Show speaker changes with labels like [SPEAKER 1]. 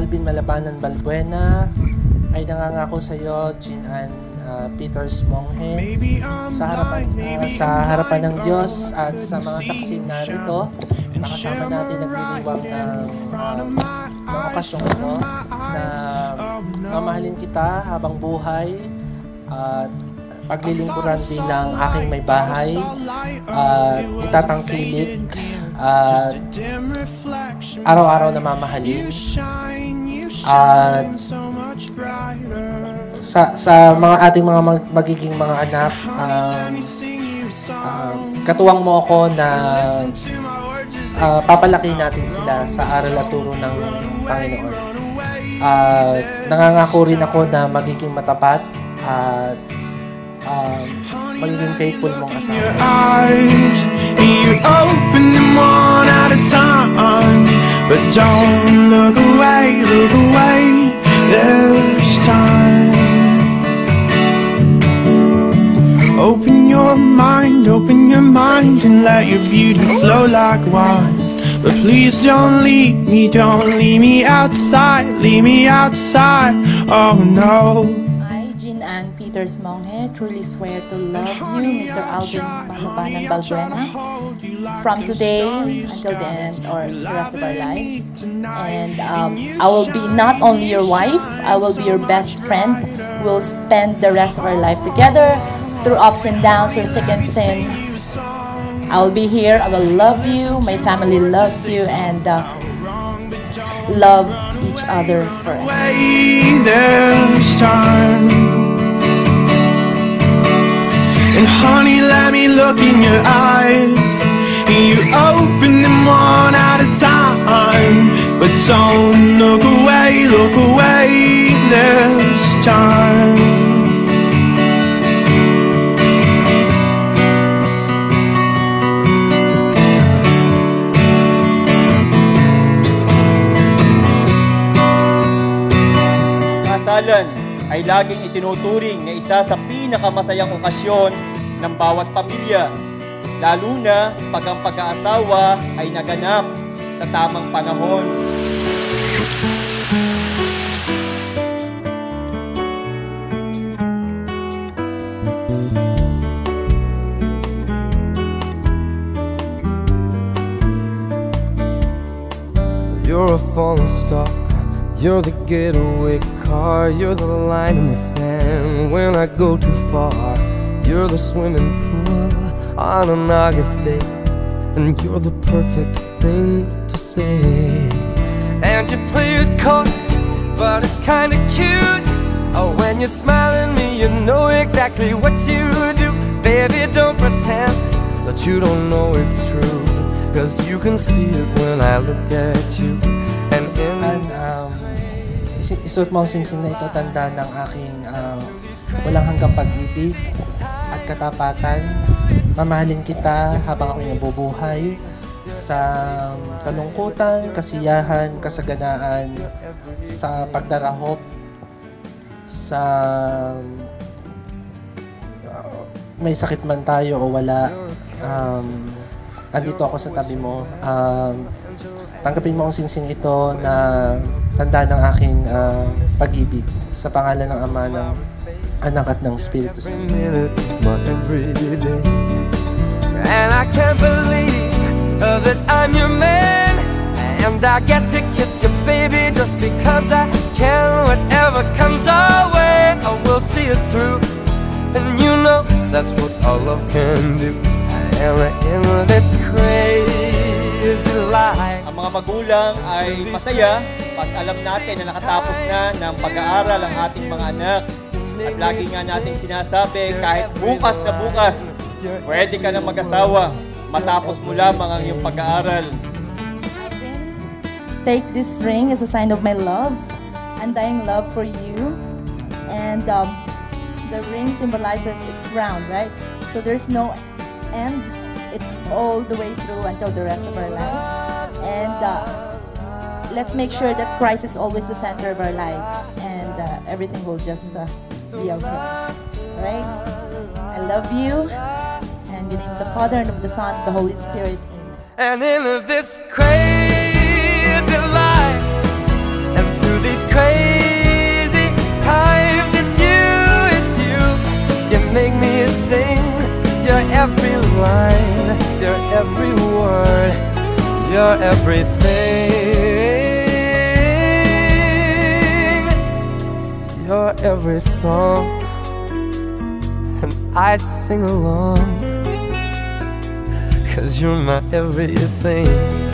[SPEAKER 1] Alvin Malabanan Balbuena, ay nangangako sa iyo, Jean Ann Peters Monghe, sa harapan ng Diyos at sa mga saksi narito, nakasama natin nagliliwang ng okasyong ito, na mamahalin kita habang buhay at paglilingkuran bilang aking may bahay, at itatangkilik at araw-araw na mamahalin. At sa mga ating mga magiging mga anak, katuwang mo ako na papalaki natin sila sa aral at turo ng Panginoon. Nangangako rin ako na magiging matapat at magiging faithful mong asawa. You open them one at a time, but don't look away, there's time. Open your mind and let your beauty flow like wine. But please don't leave me outside, oh no.
[SPEAKER 2] I, Jean Ann Peters Monghe, truly swear to love you, Mr. Alvin Malabanan Balbuena, from today until the end or the rest of our lives. And I will be not only your wife, I will be your best friend. We'll spend the rest of our life together, through ups and downs, through thick and thin. I will be here, I will love you, my family loves you, and love each other forever.
[SPEAKER 3] And honey, let me look in your eyes. You open them one at a time, but don't look away, there's time.
[SPEAKER 4] Kasalan ay laging itinuturing na isa sa pinakamasayang okasyon ng bawat pamilya, lalo na pag ang pag-aasawa ay naganap sa tamang panahon.
[SPEAKER 5] You're a falling star, you're the getaway car, you're the line in the sand when I go too far. You're the swimming pool on an August day, and you're the perfect thing to say. And you play it coy, but it's kinda cute. Oh, when you smile at me, you know exactly what you do. Baby, don't pretend that you don't know it's true, 'cause you can see it when I look at you. And
[SPEAKER 1] isuot mo ang singsing na ito, tanda ng aking walang hanggang pag-ibig at katapatan. Mamahalin kita habang ako'y nabubuhay sa kalungkutan, kasiyahan, kasaganaan, sa pagdarahop, sa may sakit man tayo o wala. Andito ako sa tabi mo. Tanggapin mo ang singsing ito na tanda ng aking pag-ibig, sa pangalan ng Ama, ng Anak at ng Espiritu Santo.
[SPEAKER 5] And I can't believe that I'm your man, and I get to kiss you, baby, just because I can. Whatever comes our way, I will see it through, and you know that's what all love can do. And in this crazy life,
[SPEAKER 4] ang mga magulang ay masaya pag alam natin na nakatapos na ng pag-aaral ang ating mga anak. At lagi nga nating sinasabi, kahit bukas na bukas, pwede ka na mag-asawa matapos mo lamang ang iyong pag-aaral.
[SPEAKER 2] Take this ring as a sign of my love, undying love for you. And the ring symbolizes it's round, right? So there's no end. It's all the way through until the rest of our life. And let's make sure that Christ is always the center of our lives, and everything will just be okay. Alright? I love you. And in the name of the Father, and of the Son, and of the Holy Spirit. Amen.
[SPEAKER 5] and in this crazy life, and through crazy times. It's you. You make me sing. You're every line, you're every word, you're everything. You're every song, and I sing along, 'cause you're my everything.